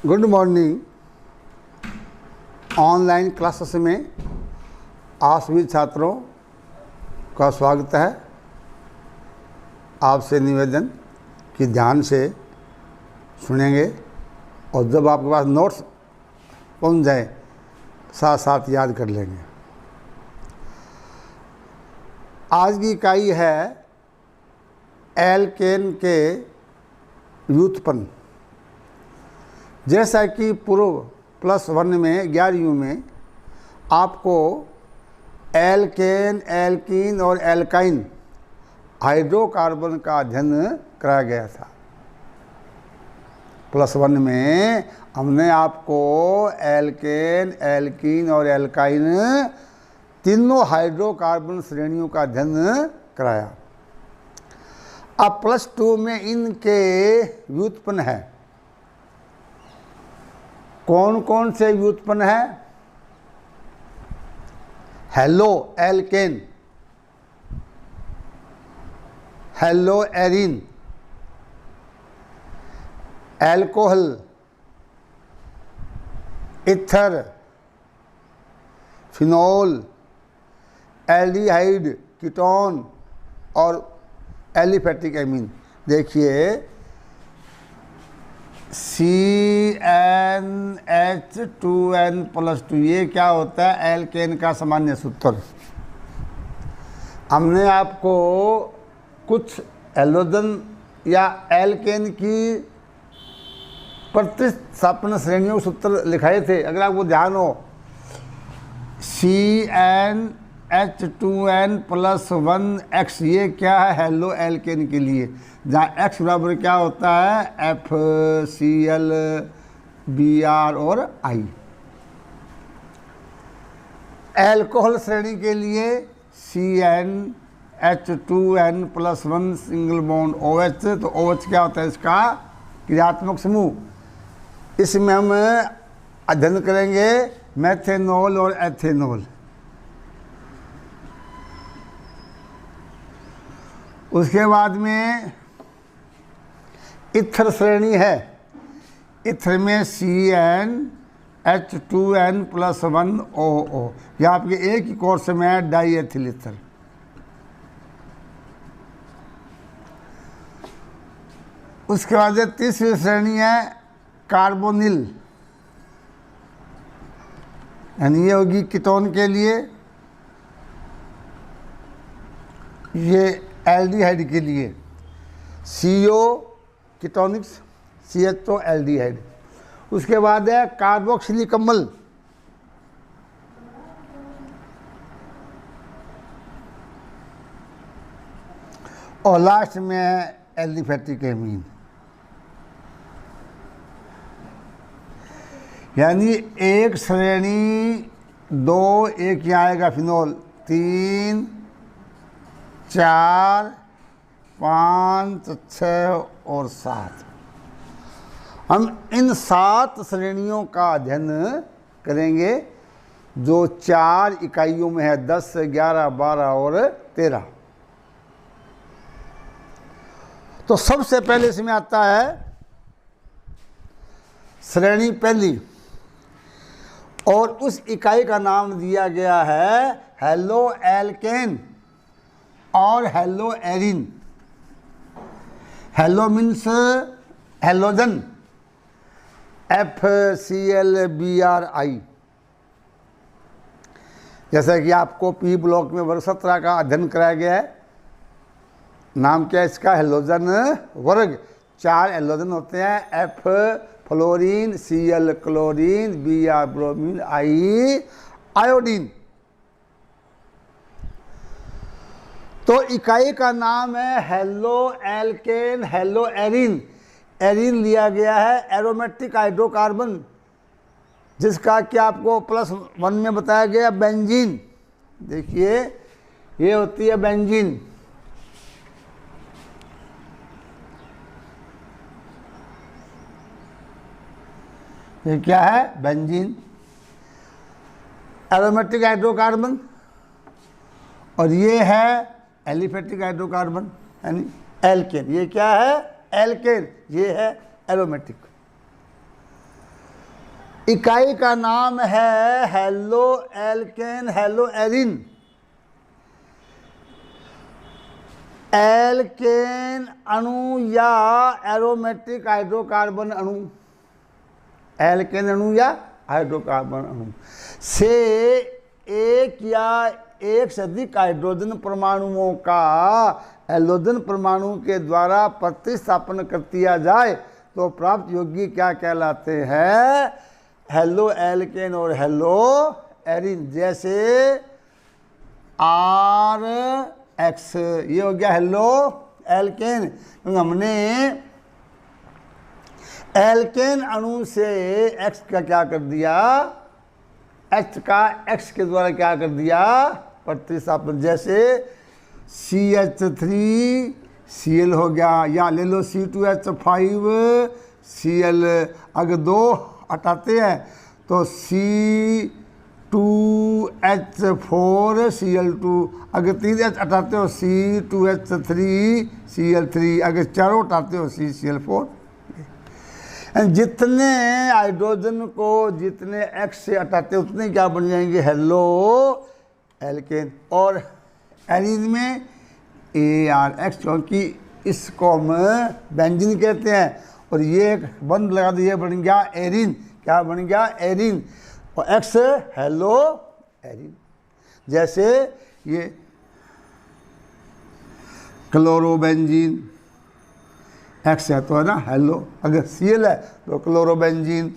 Good morning. Online classes में आप सभी छात्रों का स्वागत है। आपसे निवेदन कि ध्यान से सुनेंगे और जब आपके पास नोट्स पहुंच जाए साथ साथ याद कर लेंगे। आज की इकाई है एल्केन के व्युत्पन्न। जैसा कि पूर्व +1 में 11वीं में आपको एल्केन, एल्कीन और एल्काइन हाइड्रोकार्बन का अध्ययन कराया गया था। +1 में हमने आपको एल्केन, एल्कीन और एल्काइन तीनों हाइड्रोकार्बन श्रेणियों का अध्ययन कराया। अब +2 में इनके व्युत्पन्न है। कौन कौन से व्युत्पन्न है? Halo alkane, hello arene, alcohol, ether, phenol, aldehyde, ketone और एलिफेटिक एमीन। देखिए CnH2n+2 ये क्या होता है? एल्केन का सामान्य सूत्र। हमने आपको कुछ एलोजन या एल्केन की प्रतिस्थापन श्रेणियों के सूत्र लिखाए थे। अगर आपको ध्यान हो, CnH2n+1X ये क्या है? हेलो एल्केन के लिए, जहाँ X बराबर क्या होता है? FCl, Br और I। एल्कोहल श्रेणी के लिए CnH2n+1 सिंगल बॉन्ड OH। तो OH क्या होता है? इसका क्रियात्मक समूह। इसमें हम अध्ययन करेंगे मेथेनॉल और एथेनॉल। उसके बाद में इथर श्रेणी है। इथर में CnH2n+1OO। यह आपके एक ही कोर्स में है, डाईएथिल इथर। उसके बाद तीसरी श्रेणी है कार्बोनिल, यानी ये होगी कीटोन के लिए, ये एल्डिहाइड के लिए CO कीटोनिक्स, CH एल्डिहाइड। उसके बाद है कार्बोक्सिलिक अम्ल, और लास्ट में है एलिफेटिक एमीन। यानी एक श्रेणी 2, एक यहाँ आएगा फिनोल, 3, 4, 5, 6 और 7। हम इन 7 श्रेणियों का अध्ययन करेंगे जो 4 इकाइयों में है, 10, 11, 12 और 13। तो सबसे पहले इसमें आता है श्रेणी पहली, और उस इकाई का नाम दिया गया है हेलो एल्केन और hello arene. Hello means halogen, FCl, Br, I। जैसा कि आपको P ब्लॉक में वर्ग 17 का अध्ययन कराया गया है। नाम क्या है इसका? हेलोजन वर्ग। 4 हेलोजन होते हैं, F fluorine, Cl chlorine, Br bromine, I iodine. तो इकाई का नाम है halo alkane, hello arene. Arene लिया गया है एरोमेटिक हाइड्रोकार्बन, जिसका कि आपको +1 में बताया गया बेंजीन। देखिए ये होती है बेंजीन। ये क्या है? Benzene, aromatic hydrocarbon. और ये है एलिफेटिक हाइड्रोकार्बन यानी एल्केन। ये क्या है? एल्केन। ये है एरोमेटिक। इकाई का नाम है halo alkane halo arene. Alkane अणु या एरोमेटिक हाइड्रोकार्बन अणु, एल्केन अणु या हाइड्रोकार्बन अणु से एक या एक से अधिक हाइड्रोजन परमाणुओं का एल्लोजन परमाणु के द्वारा प्रतिस्थापन कर दिया जाए तो प्राप्त यौगिक क्या कहलाते हैं? हेलो एल्केन और हेलो एरिन। जैसे RX, ये हो गया हेलो एल्केन, क्योंकि हमने एल्केन अणु से X का क्या कर दिया, H का X के द्वारा क्या कर दिया, प्रतिस्थापन। जैसे CH3Cl हो गया, या ले लो C2H5Cl, अगर 2 हटाते हैं तो C2H4Cl2, अगर 3 H हटाते हो C2H3Cl3, अगर 4 हटाते हो CCl4। जितने हाइड्रोजन को जितने X से हटाते उतने क्या बन जाएंगे, हेलो एल्केन। और एरिन में ARX, क्योंकि इसको हम बेंजीन कहते हैं, और ये एक बंद लगा दिया, बन गया एरिन। क्या बन गया, एरिन, और X हेलो एरिन। जैसे ये क्लोरोबेंजीन, X है तो है ना हेलो, अगर Cl है तो क्लोरोबेंजीन।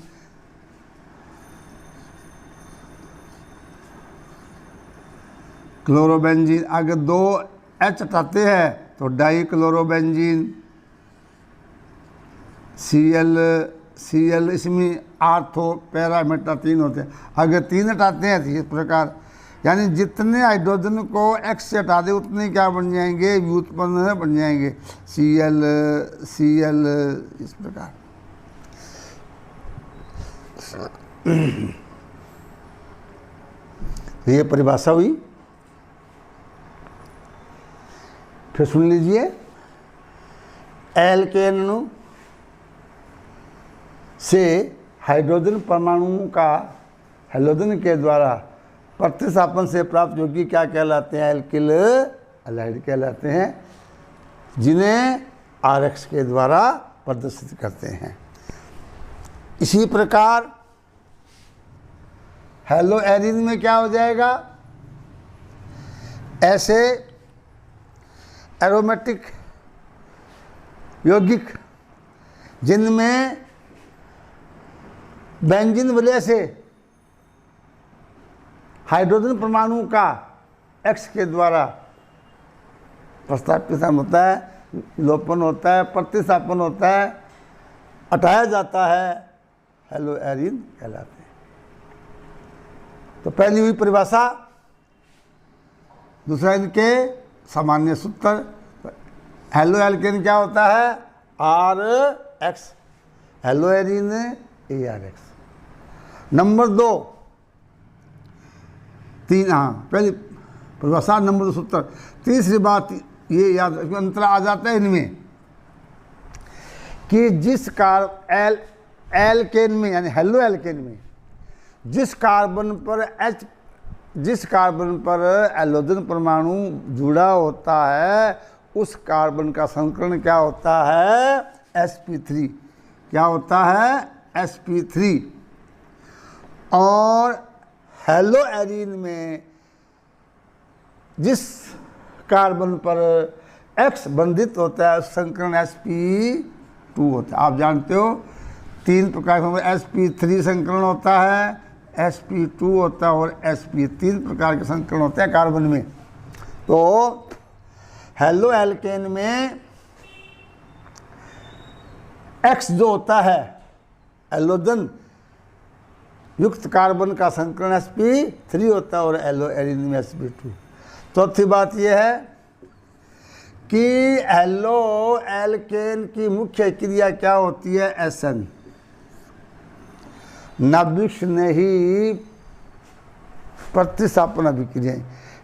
क्लोरोबेंजीन, अगर 2 H हटाते हैं तो डाई क्लोरोबेंजीन। Cl इसमें आर्थो पैरा मेटा 3 होते हैं, अगर 3 हटाते हैं तो इस प्रकार, यानी जितने हाइड्रोजन को X से हटा दे उतने क्या बन जाएंगे, व्युत्पन्न बन जाएंगे, Cl इस प्रकार। ये परिभाषा हुई। फिर सुन लीजिए, एल्केन अणु से हाइड्रोजन परमाणुओं का हैलोजन के द्वारा प्रतिस्थापन से प्राप्त यौगिक क्या कहलाते हैं, एल्किल हैलाइड कहलाते हैं, जिन्हें RX के द्वारा प्रदर्शित करते हैं। इसी प्रकार हेलो एरिन में क्या हो जाएगा, ऐसे एरोमेटिक यौगिक जिनमें बेंजीन वलय से हाइड्रोजन परमाणु का X के द्वारा प्रतिस्थापन होता है, लोपन होता है, प्रतिस्थापन होता है, हटाया जाता है, हेलो एरिन कहलाते हैं। तो पहली हुई परिभाषा, दूसरा इनके सामान्य सूत्र। हेलो एल्केन क्या होता है, RX, hello Erin ARX। Number 2, 3, हाँ पहले परिभाषा, नंबर 2 सूत्र। तीसरी बात ये याद, अंतर आ जाता है इनमें कि जिस एल्केन में, यानी हेलो एल्केन में जिस कार्बन पर हैलोजन परमाणु जुड़ा होता है उस कार्बन का संकरण क्या होता है, sp3। क्या होता है, sp3। और हेलो एरिन में जिस कार्बन पर X बंधित होता है संकरण sp2 होता है। आप जानते हो 3 प्रकार के sp3 संकरण होता है, sp2 होता है और sp, 3 प्रकार के संकरण होते हैं कार्बन में। तो हेलो एल्केन में X जो होता है हैलोजन युक्त कार्बन का संकरण sp3 होता है और हेलो एरिन में sp2। चौथी बात यह है कि हेलो एल्केन की मुख्य क्रिया क्या होती है, SN। नाभिक स्नेही प्रतिस्थापन अभिक्रिया,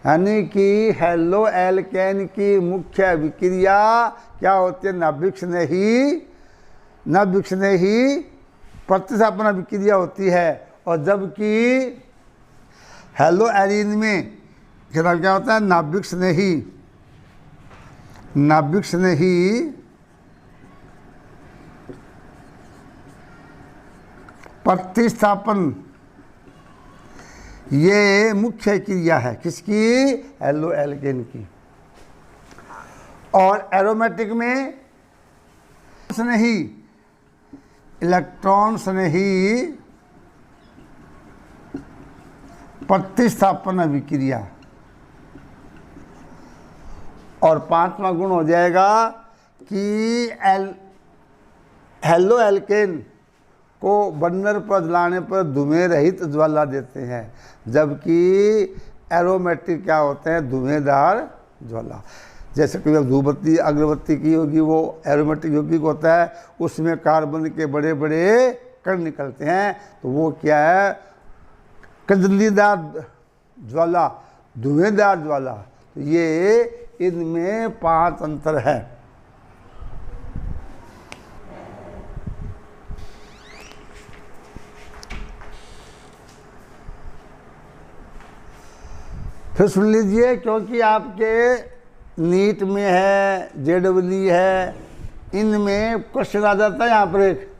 यानी कि हेलो एल्केन की मुख्य अभिक्रिया क्या होती है, नाभिक स्नेही प्रतिस्थापन अभिक्रिया होती है। और जबकि हेलो एरीन में क्या होता है, नाभिक स्नेही, नाभिक स्नेही प्रतिस्थापन, ये मुख्य क्रिया है किसकी, हेलो एल्केन की। और एरोमेटिक में स्नेही, इलेक्ट्रॉन स्नेही प्रतिस्थापन अभिक्रिया। और पांचवा गुण हो जाएगा कि हेलो एल्केन को बर्नर पर जलाने पर धुएं रहित ज्वाला देते हैं, जबकि एरोमेटिक क्या होते हैं, धुएंदार ज्वाला। जैसे कि धूपबत्ती अगरबत्ती की होगी वो एरोमेटिक यौगिक होता है, उसमें कार्बन के बड़े बड़े कण निकलते हैं, तो वो क्या है, कंजलीदार ज्वाला, धुएंदार ज्वाला। तो ये इनमें 5 अंतर है। फिर सुन लीजिए, क्योंकि आपके नीट में है, JEE है, इनमें क्वेश्चन आ जाता है यहाँ पर एक,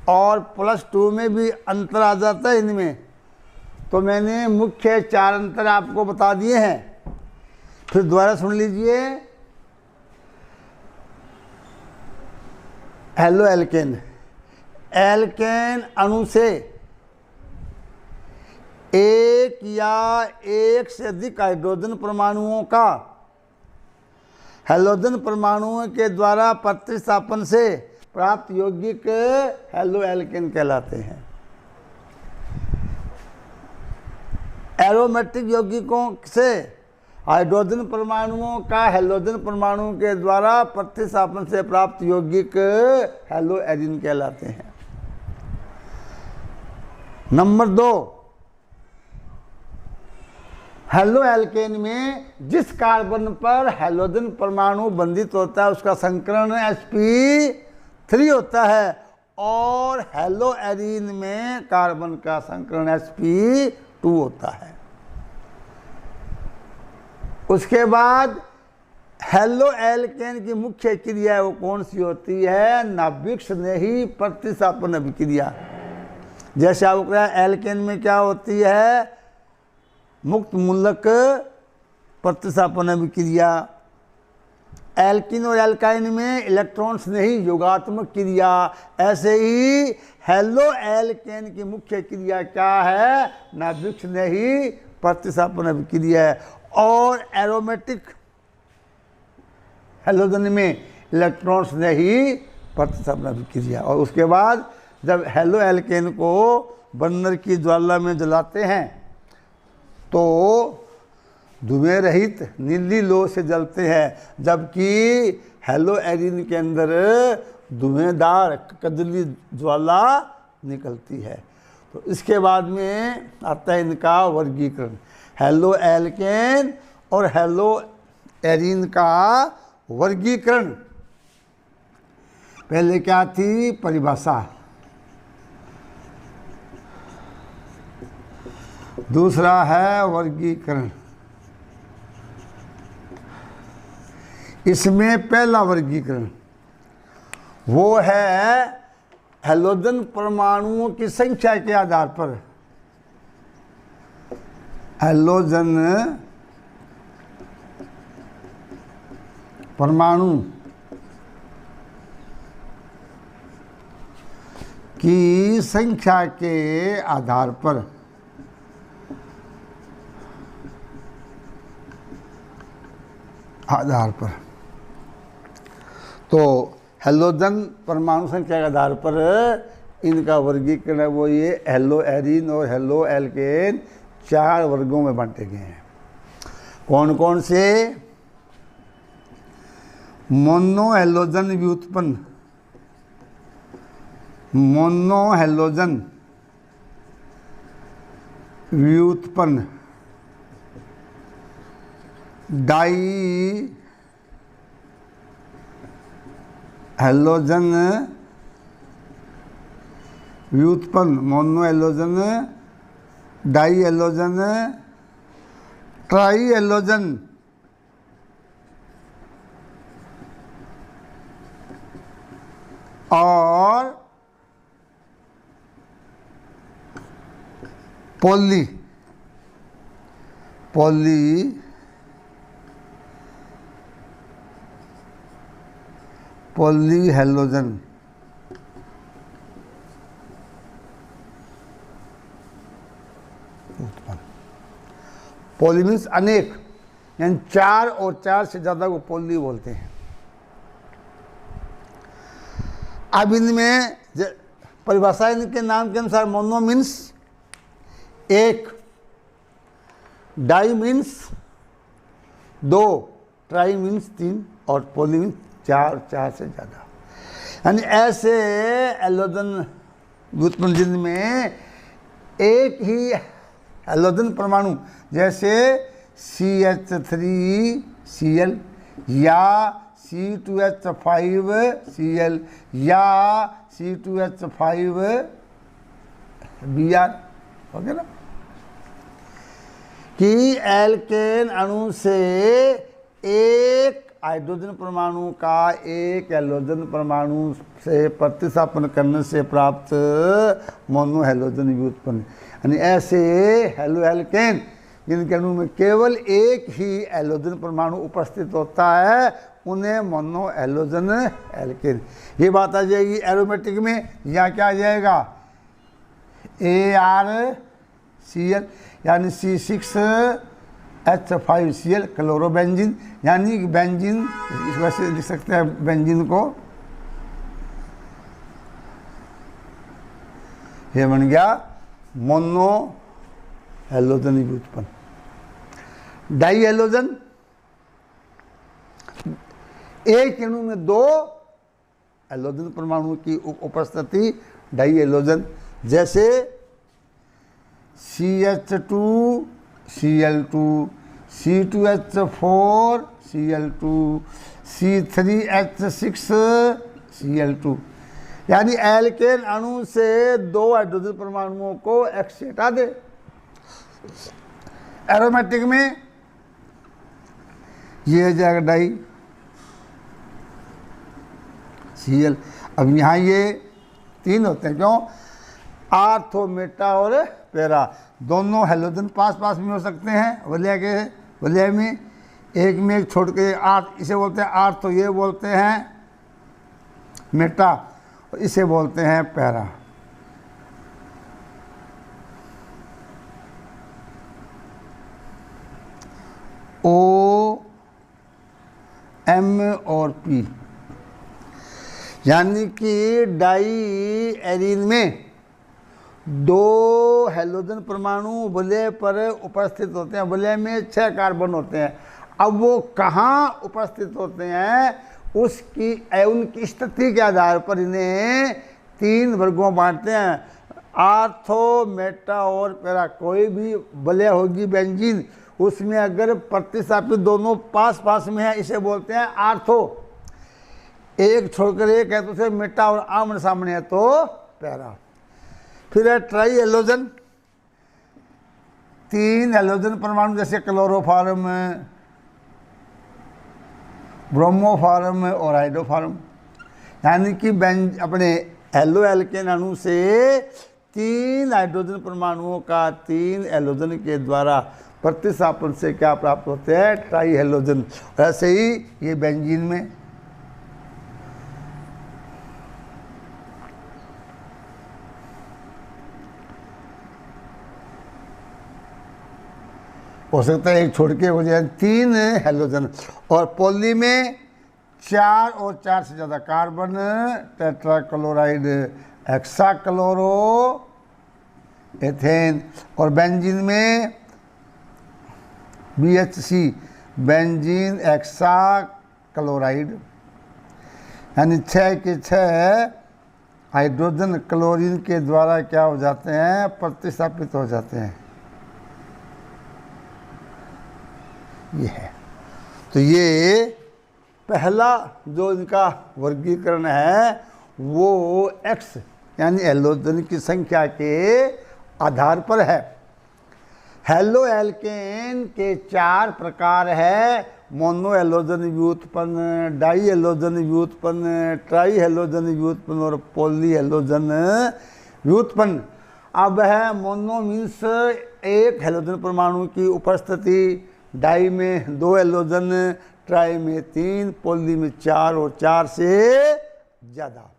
और +2 में भी अंतर आ जाता है इनमें। तो मैंने मुख्य 4 अंतर आपको बता दिए हैं। फिर दोबारा सुन लीजिए, हेलो एल्केन, एल्केन अणु से एक या एक से अधिक हाइड्रोजन परमाणुओं का हैलोजन परमाणुओं के द्वारा प्रतिस्थापन से प्राप्त यौगिक हेलो एल्केन कहलाते हैं। एरोमेटिक यौगिकों से हाइड्रोजन परमाणुओं का हैलोजन परमाणु के द्वारा प्रतिस्थापन से प्राप्त यौगिक हेलो एरीन कहलाते हैं। नंबर 2, हेलो एल्केन में जिस कार्बन पर हैलोजन परमाणु बंधित होता है उसका संकरण sp3 होता है, और हेलो एरीन में कार्बन का संकरण sp2 होता है। उसके बाद हेलो एल्केन की मुख्य क्रिया वो कौन सी होती है, नाभिक स्नेही प्रतिस्थापन अभिक्रिया। जैसे आपको एल्केन में क्या होती है, मुक्त मूलक प्रतिस्थापन अभिक्रिया। एल्किन और एल्काइन में इलेक्ट्रॉन स्नेही योगात्मक क्रिया। ऐसे ही हेलो एल्केन की मुख्य क्रिया क्या है, नाभिक स्नेही प्रतिस्थापन अभिक्रिया है। और एरोमेटिक हेलोजन में इलेक्ट्रॉन स्नेही प्रतिस्थापन अभिक्रिया। और उसके बाद जब हेलो एल्केन को बर्नर की ज्वाला में जलाते हैं तो धुएं रहित नीली लौ से जलते हैं, जबकि हेलो एरीन के अंदर धुएंदार कजली ज्वाला निकलती है। तो इसके बाद में आता है इनका वर्गीकरण, हेलो एल्केन और हेलो एरीन का वर्गीकरण। पहले क्या थी परिभाषा, दूसरा है वर्गीकरण। इसमें पहला वर्गीकरण वो है हैलोजन परमाणुओं की संख्या के आधार पर, हैलोजन परमाणु की संख्या के आधार पर तो हैलोजन परमाणु संख्या के आधार पर इनका वर्गीकरण है वो ये हेलो एरीन और हेलो एल्केन 4 वर्गों में बांटे गए हैं। कौन कौन से, मोनो हैलोजन व्युत्पन्न, मोनो हैलोजन व्युत्पन्न, डाई हैलोजन व्युत्पन्न मोनो एलोजन, डाई एलोजन, ट्राई एलोजन, और पॉली हेलोजन। पॉली मीन्स अनेक, यानी 4 और 4 से ज्यादा को पॉली बोलते हैं। अब इनमें परिभाषा इनके नाम के अनुसार मोनो मीन्स एक, डाई मीन्स 2, ट्राई मीन्स 3 और पॉली मीन्स 4 से ज़्यादा। यानी ऐसे एलोजन व्युत्पन्न जिनमें एक ही एलोजन परमाणु जैसे CH3Cl या C2H5Cl या C2H5Br ओके ना, कि एल्केन अणु से एक हाइड्रोजन परमाणु का एक एलोजन परमाणु से प्रतिस्थापन करने से प्राप्त मोनो हेलोजन व्युत्पन्न। यानी ऐसे हेलो एल्केन जिनके अणु में केवल एक ही एलोजन परमाणु उपस्थित होता है उन्हें मोनो एलोजन एल्केन। ये बात आ जाएगी एरोमेटिक में, यहाँ क्या आ जाएगा ArCl यानी C6H5Cl क्लोरोबेंजीन, यानी बेंजीन, इस वैसे लिख सकते हैं बेंजीन को, ये बन गया मोनो हेलोजन व्युत्पन्न। डाई हेलोजन, एक अणु में 2 हेलोजन परमाणु की उपस्थिति डाई हेलोजन, जैसे CH2Cl2, C2H4Cl2, C3H6Cl2। यानी एल्केन अणु से 2 हाइड्रोजन परमाणुओं को X से हटा दे। एरोमेटिक में ये हो जाएगा डाई Cl। अब यहाँ ये 3 होते हैं, क्यों? आर्थो, मेटा और पैरा, दोनों हेलोजन पास पास में हो सकते हैं वलय में, एक में एक छोड़ के इसे बोलते हैं आर्थो, ये बोलते हैं मेटा, और इसे बोलते हैं पैरा। O, M और P, यानी कि डाई एरीन में 2 हेलोजन परमाणु वलय पर उपस्थित होते हैं। वलय में 6 कार्बन होते हैं। अब वो कहाँ उपस्थित होते हैं उनकी स्थिति के आधार पर इन्हें 3 वर्गों बांटते हैं, आर्थो, मेटा और पैरा। कोई भी वलय होगी बेंजीन, उसमें अगर प्रतिस्थापित दोनों पास पास में है इसे बोलते हैं आर्थो, एक छोड़कर एक है तो उसे मेटा, और आमने सामने है तो पैरा। फिर है ट्राई हेलोजन, 3 हेलोजन परमाणु जैसे क्लोरोफॉर्म, ब्रोमोफॉर्म और हाइड्रोफॉर्म। यानी कि अपने हेलो एल्केन अणु से 3 हाइड्रोजन परमाणुओं का 3 हेलोजन के द्वारा प्रतिस्थापन से क्या प्राप्त होते हैं? Try halogen. ऐसे ही ये बेंजीन में हो सकता है एक छोड़ के हो जाए 3 हेलोजन, और पॉली में 4 और 4 से ज़्यादा कार्बन, टेट्राक्लोराइड, हेक्साक्लोरो एथेन, और बेंजीन में BHC, बेंजीन हेक्साक्लोराइड। यानी 6 के 6 हाइड्रोजन क्लोरीन के द्वारा क्या हो जाते हैं? प्रतिस्थापित हो जाते हैं। ये है, तो ये पहला जो इनका वर्गीकरण है वो X यानी हैलोजन की संख्या के आधार पर है। हेलो एल्केन के 4 प्रकार है, मोनो हैलोजन व्युत्पन्न, डाई हैलोजन व्युत्पन्न, ट्राई हैलोजन व्युत्पन्न और पॉली हैलोजन व्युत्पन्न। अब है मोनो मीन्स एक हैलोजन परमाणु की उपस्थिति, डाई में 2 हैलोजन, ट्राई में 3, पॉली में 4 और 4 से ज़्यादा।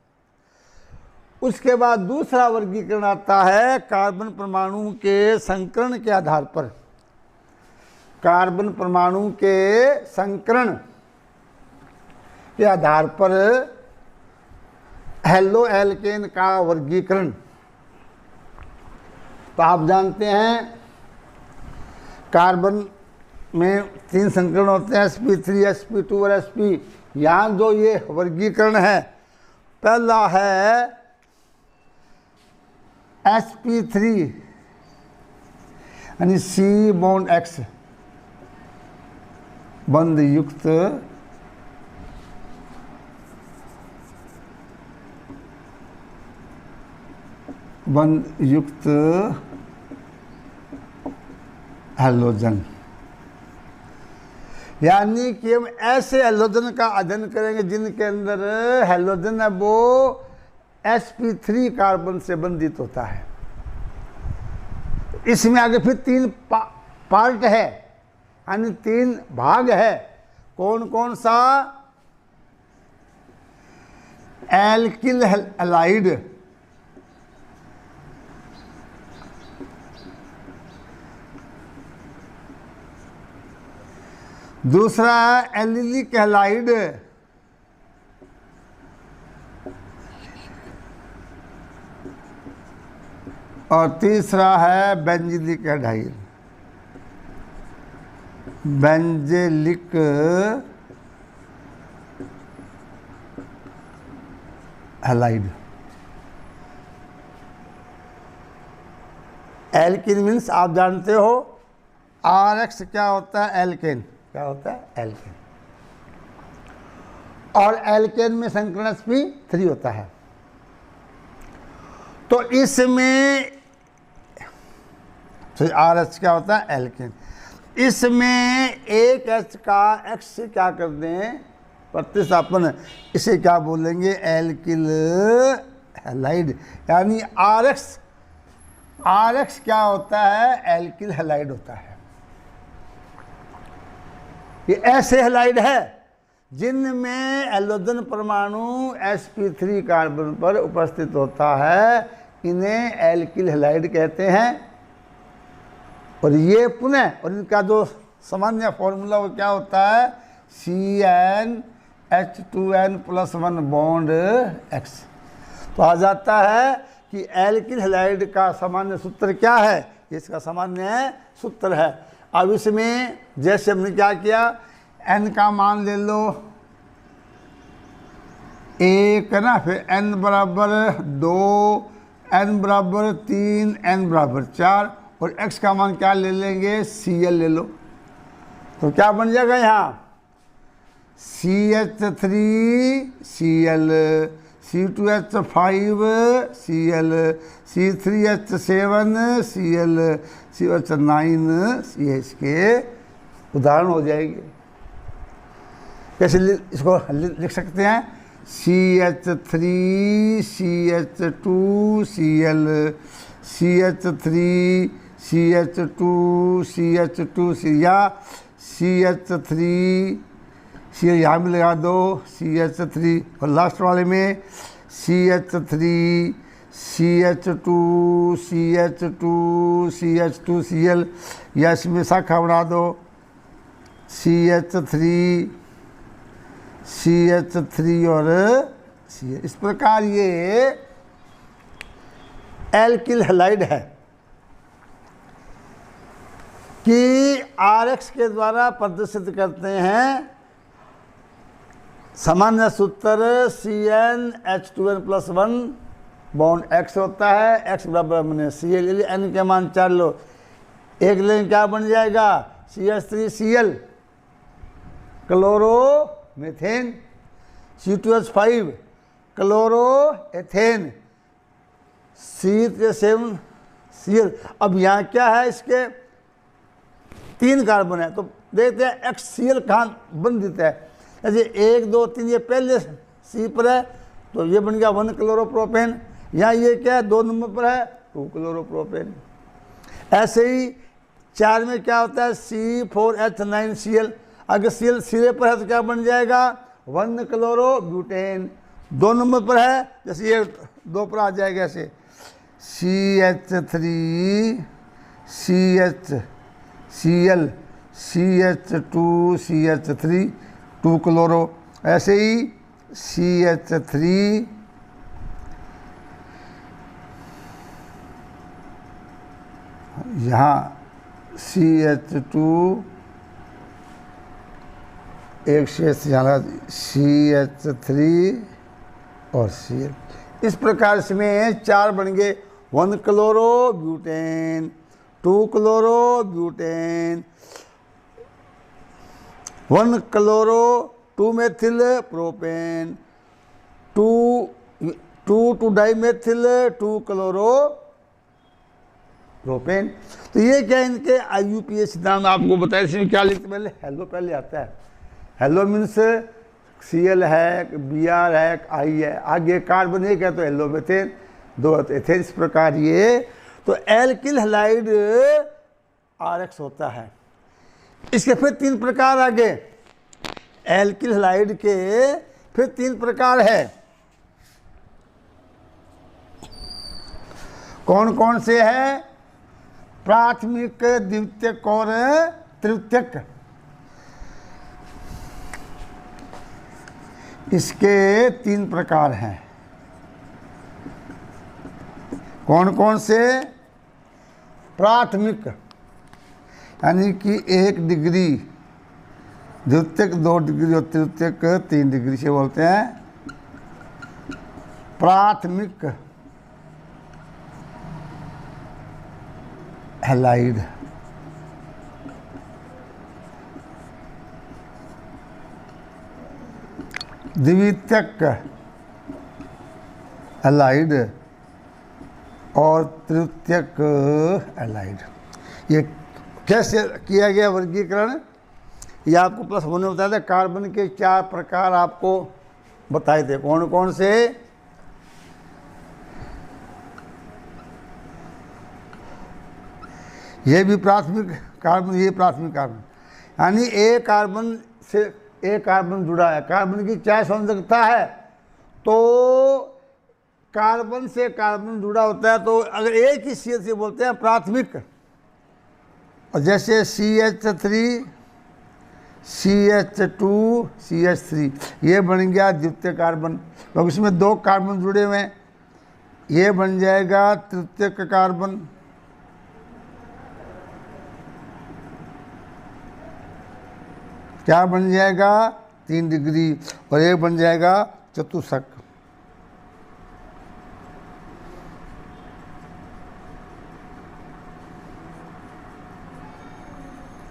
उसके बाद दूसरा वर्गीकरण आता है कार्बन परमाणु के संकरण के आधार पर। कार्बन परमाणु के संकरण के आधार पर हेलो एल्केन का वर्गीकरण। तो आप जानते हैं कार्बन में 3 संकरण होते हैं, sp3, sp2 और sp। यहाँ जो ये वर्गीकरण है, पहला है sp3 यानी C बॉन्ड X बंध युक्त हैलोजन। यानी कि हम ऐसे हैलोजन का अध्ययन करेंगे जिनके अंदर हैलोजन है वो sp3 कार्बन से बंधित होता है। इसमें आगे फिर 3 पार्ट है, यानी 3 भाग है। कौन कौन सा? एल्किल हैलाइड, दूसरा है एलिलिक हैलाइड, और तीसरा है benzylic halide. Benzylic halide. Alkene means आप जानते हो RX क्या होता है? एल्केन। क्या होता है? एल्केन। और एल्केन में संकरण sp3 होता है। तो इसमें RH क्या होता है? एल्केन। इसमें एक H का X से क्या कर दें? प्रतिस्थापन। इसे क्या बोलेंगे? Alkyl halide. यानी RX क्या होता है? एल्किल हैलाइड होता है। ये ऐसे हैलाइड है जिनमें हैलोजन परमाणु sp3 कार्बन पर उपस्थित होता है, इन्हें एल्किल हैलाइड कहते हैं। और ये पुनः, और इनका जो सामान्य फॉर्मूला वो क्या होता है? CnH2n+1 bond X। तो आ जाता है कि एल्किल हैलाइड का सामान्य सूत्र क्या है? इसका सामान्य सूत्र है। अब इसमें जैसे हमने क्या किया, n का मान ले लो 1 है ना, फिर n बराबर 2, n बराबर 3, n बराबर 4, और x का मान क्या ले लेंगे? Cl ले लो। तो क्या बन जाएगा यहाँ? CH3 Cl, C2H5 Cl, C3H7 Cl, CH9 CH के उदाहरण हो जाएंगे। कैसे इसको लिख सकते हैं? CH3 CH2 Cl, CH3 CH2 CH2 या CH3 Cl यहाँ भी लगा दो, CH3, और लास्ट वाले में CH3 CH2 CH2 CH2 Cl, या इसमें शाखा बना दो CH3 CH3 और Cl। इस प्रकार ये एल्किल हैलाइड है कि RX के द्वारा प्रदर्शित करते हैं। सामान्य सूत्र CnH2n+1 बॉन्ड X होता है। X बराबर मैंने Cl, n के मान 4 लो, एक लेन क्या बन जाएगा? CH3 Cl, chloro methane, C2H5 chloro ethane, CH7 Cl। अब यहाँ क्या है, इसके 3 कार्बन है, तो देखते हैं HCl कहाँ बन देता है। जैसे 1 2 3 ये पहले C पर है तो ये बन गया 1 क्लोरोप्रोपेन। यहाँ ये क्या है 2 नंबर पर है 2 क्लोरोप्रोपेन। ऐसे ही 4 में क्या होता है C4H9Cl। अगर Cl सिरे पर है तो क्या बन जाएगा 1 क्लोरोब्यूटेन। 2 नंबर पर है, जैसे ये 2 पर आ जाएगा ऐसे CH3CHCl CH2CH3 2 क्लोरो। ऐसे ही CH3 यहाँ CH2 एक शेष यहाँ CH3 और Cl। इस प्रकार इसमें 4 बन गए 1 chlorobutane 2 chlorobutane 1 chloro 2 methyl propane 2 dimethyl 2 chloro propane. तो ये क्या इनके IUPAC सिद्धांत आपको बताया। इसमें क्या लिखते पहले हेलो पहले आता है। हेलो मीन्स Cl है, Br है, I है, आगे कार्बन 1 है तो हेलो मेथेन 2 है तो एथेन। इस प्रकार ये तो एल्किल हैलाइड RX होता है। इसके फिर 3 प्रकार आगे, एल्किल हैलाइड के फिर 3 प्रकार है। कौन कौन से है? प्राथमिक, द्वितीयक और तृतीयक। इसके 3 प्रकार हैं। कौन कौन से? प्राथमिक यानी कि 1 डिग्री, द्वितीयक 2 डिग्री और तृतीयक 3 डिग्री से बोलते हैं प्राथमिक हैलाइड। द्वितीयक हैलाइड और तृतीयक हैलाइड। ये कैसे किया गया वर्गीकरण, ये आपको प्लस होने बताया था। कार्बन के 4 प्रकार आपको बताए थे। कौन कौन से? ये भी प्राथमिक कार्बन, ये प्राथमिक कार्बन, यानी एक कार्बन से एक कार्बन जुड़ा है। कार्बन की 4 संयोजकता है तो कार्बन से कार्बन जुड़ा होता है तो अगर एक ही CH से बोलते हैं प्राथमिक। और जैसे CH3 CH2 CH3 ये बन गया द्वितीय कार्बन, तो इसमें 2 कार्बन जुड़े हुए हैं, ये बन जाएगा तृतीयक कार्बन। क्या बन जाएगा 3 डिग्री, और ये बन जाएगा चतुष्क।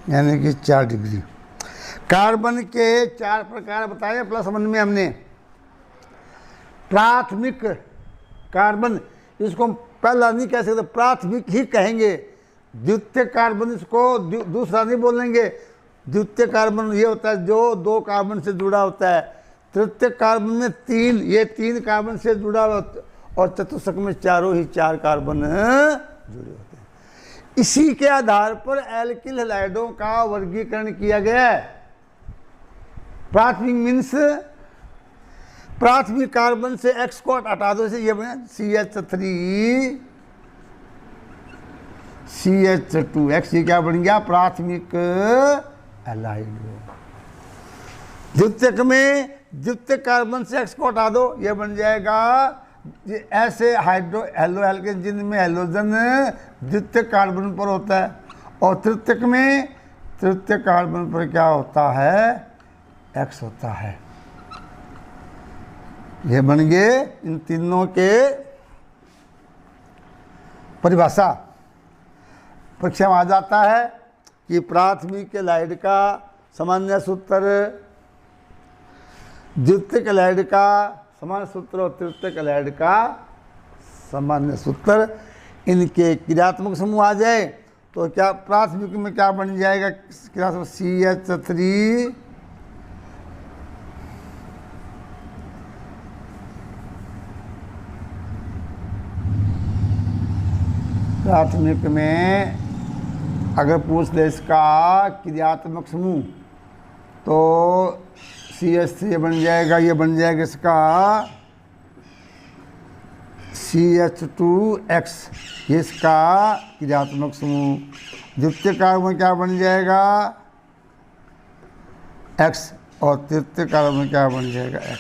यानी कि 4 डिग्री। कार्बन के 4 प्रकार बताए प्लस 1 में हमने। प्राथमिक कार्बन, इसको हम पहला नहीं कह सकते, प्राथमिक ही कहेंगे। द्वितीय कार्बन इसको दूसरा नहीं बोलेंगे। द्वितीय कार्बन ये होता है जो 2 कार्बन से जुड़ा होता है। तृतीय कार्बन में 3, ये 3 कार्बन से जुड़ा हुआ, और चतुष्क में चारों ही 4 कार्बन जुड़े होते हैं। इसी के आधार पर एल्किल हैलाइडों का वर्गीकरण किया गया है। प्राथमिक मीन्स प्राथमिक कार्बन से X को हटा दो, ये बना CH3 CH2 X, ये क्या बन गया प्राथमिक हैलाइड। द्वितीयक में द्वितीय कार्बन से X को हटा दो, ये बन जाएगा ऐसे हेलो एल्केन जिनमें हैलोजन द्वितीय कार्बन पर होता है, और तृतीयक में तृतीय कार्बन पर क्या होता है X होता है। ये बन गए इन तीनों के परिभाषा। परीक्षा में आ जाता है कि प्राथमिक हैलाइड का सामान्य सूत्र, द्वितीयक हैलाइड का सामान्य सूत्र और तृतीयक हैलाइड का सामान्य सूत्र, इनके क्रियात्मक समूह आ जाए तो क्या प्राथमिक में क्या बन जाएगा, क्रियात्मक CH3 प्राथमिक में अगर पूछ दे इसका क्रियात्मक समूह तो CH3 बन जाएगा, ये बन जाएगा इसका CH2X, ये इसका क्रियात्मक समूह। द्वितीय कार्बन क्या बन जाएगा X, और तृतीय कार्बन क्या बन जाएगा X।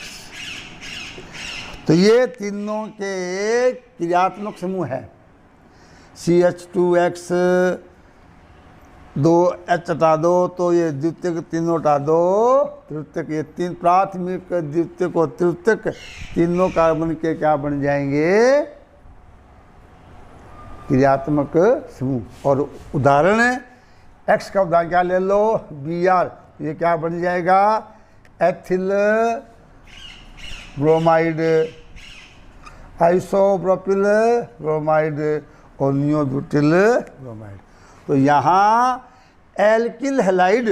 तो ये तीनों के क्रियात्मक समूह है। CH2X 2H हटा दो तो ये द्वितीयक तीनों हटा दो, तृतीयक, ये तीन प्राथमिक द्वितीयक और तृतीयक तीनों कार्बन के क्या बन जाएंगे, क्रियात्मक समूह। और उदाहरण है X का उदाहरण क्या ले लो, Br, ये क्या बन जाएगा, एथिल ब्रोमाइड, आइसोप्रोपिल ब्रोमाइड और नियोब्यूटिल ब्रोमाइड। तो यहाँ एल्किल हैलाइड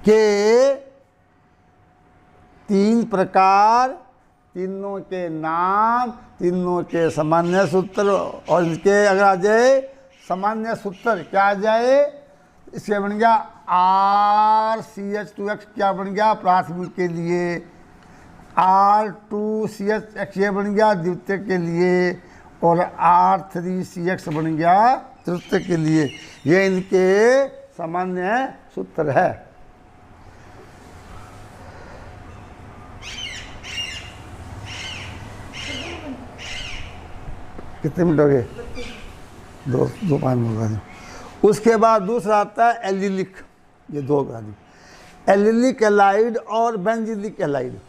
के तीन प्रकार, तीनों के नाम, तीनों के सामान्य सूत्र, और इनके अगर आ जाए सामान्य सूत्र क्या आ जाए, इसके बन गया RCH2X, क्या बन गया प्राथमिक के लिए, R2CH ये बन गया द्वितीय के लिए, और R3CX बन गया तृतीय के लिए। ये इनके सामान्य सूत्र है। कितने मिनट हो गए, दो 5 मिनट। उसके बाद दूसरा आता है एलिलिक, ये दो करा दी, एलिलिक एलाइड और बेंजिलिक एलाइड।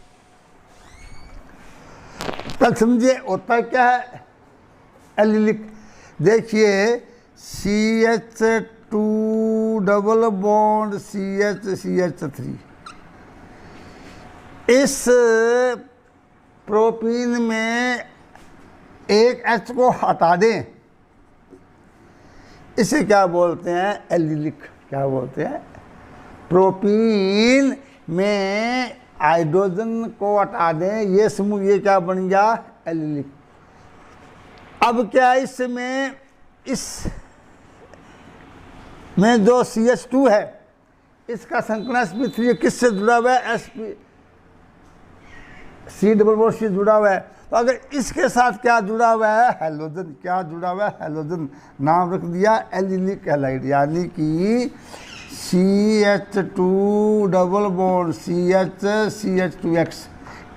तब समझिए होता क्या है एलिलिक, देखिए CH2 डबल बॉन्ड CH3, इस प्रोपीन में एक H को हटा दें, इसे क्या बोलते हैं एलिलिक। क्या बोलते हैं, प्रोपीन में हाइड्रोजन को हटा दें, ये समूह, ये क्या बन गया एलिलिक। अब क्या इसमें, इस में जो CH2 है इसका संकलन sp3 किससे जुड़ा हुआ है, C डबल बॉन्ड C जुड़ा हुआ है। तो अगर इसके साथ क्या जुड़ा हुआ है हैलोजन, क्या जुड़ा हुआ है हैलोजन, नाम रख दिया एलिलिक हैलाइड। यानी कि CH2 डबल बॉन्ड CH2X,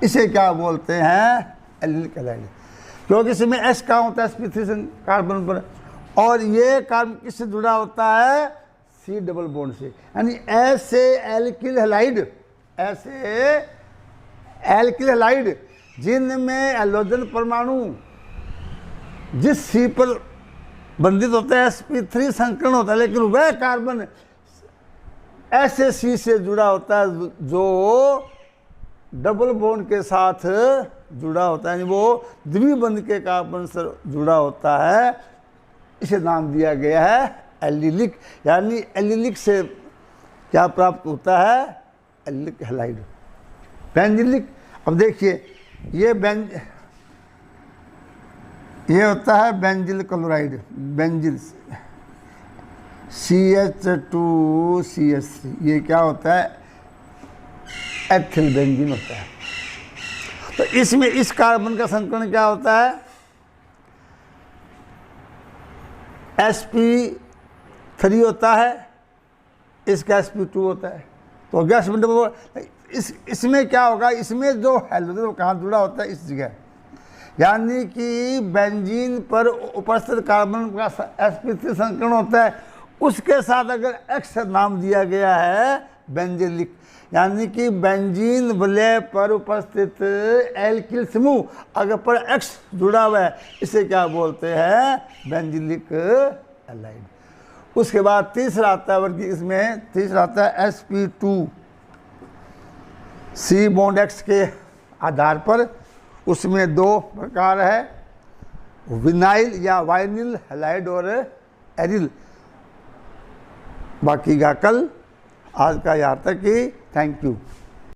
इसे क्या बोलते हैं एलिलिक हैलाइड, क्योंकि इसमें H का होता है sp3 कार्बन पर, और ये कार्बन किससे जुड़ा होता है C डबल बॉन्ड से। यानी ऐसे एल्किल हैलाइड, ऐसे एल्किल हैलाइड जिनमें हैलोजन परमाणु जिस C पर बंधित होता है sp3 संकरण होता है, लेकिन वह कार्बन ऐसे C से जुड़ा होता है जो डबल बॉन्ड के साथ जुड़ा होता है, यानी वो द्विबंध के कार्बन से जुड़ा होता है। इसे नाम दिया गया है एलिलिक। यानी एलिलिक से क्या प्राप्त होता है एलिलिक हैलाइड। बेंजिलिक, अब देखिए ये होता है बेंजिल क्लोराइड, बेंजिल CH2CH3, ये क्या होता है एथिल बेंजीन होता है। तो इसमें इस कार्बन का संकलन क्या होता है sp3 होता है, इसका sp2 होता है। तो गैस इसमें क्या होगा, इसमें जो हैलोजन कहाँ जुड़ा होता है इस जगह, यानी कि बेंजीन पर उपस्थित कार्बन का sp3 संकलन होता है, उसके साथ अगर X नाम दिया गया है बेंजिलिक। यानी कि बेंजीन वलय पर उपस्थित एल्किल समूह अगर पर X जुड़ा हुआ है, इसे क्या बोलते हैं बेंजिलिक हैलाइड। उसके बाद तीसरा आता है वर्गीकरण, इसमें तीसरा आता है sp2 C बॉन्ड X के आधार पर उसमें दो प्रकार है, विनाइल या वाइनिल हैलाइड और एरिल। बाकी का कल। आज का यहाँ तक ही। Thank you.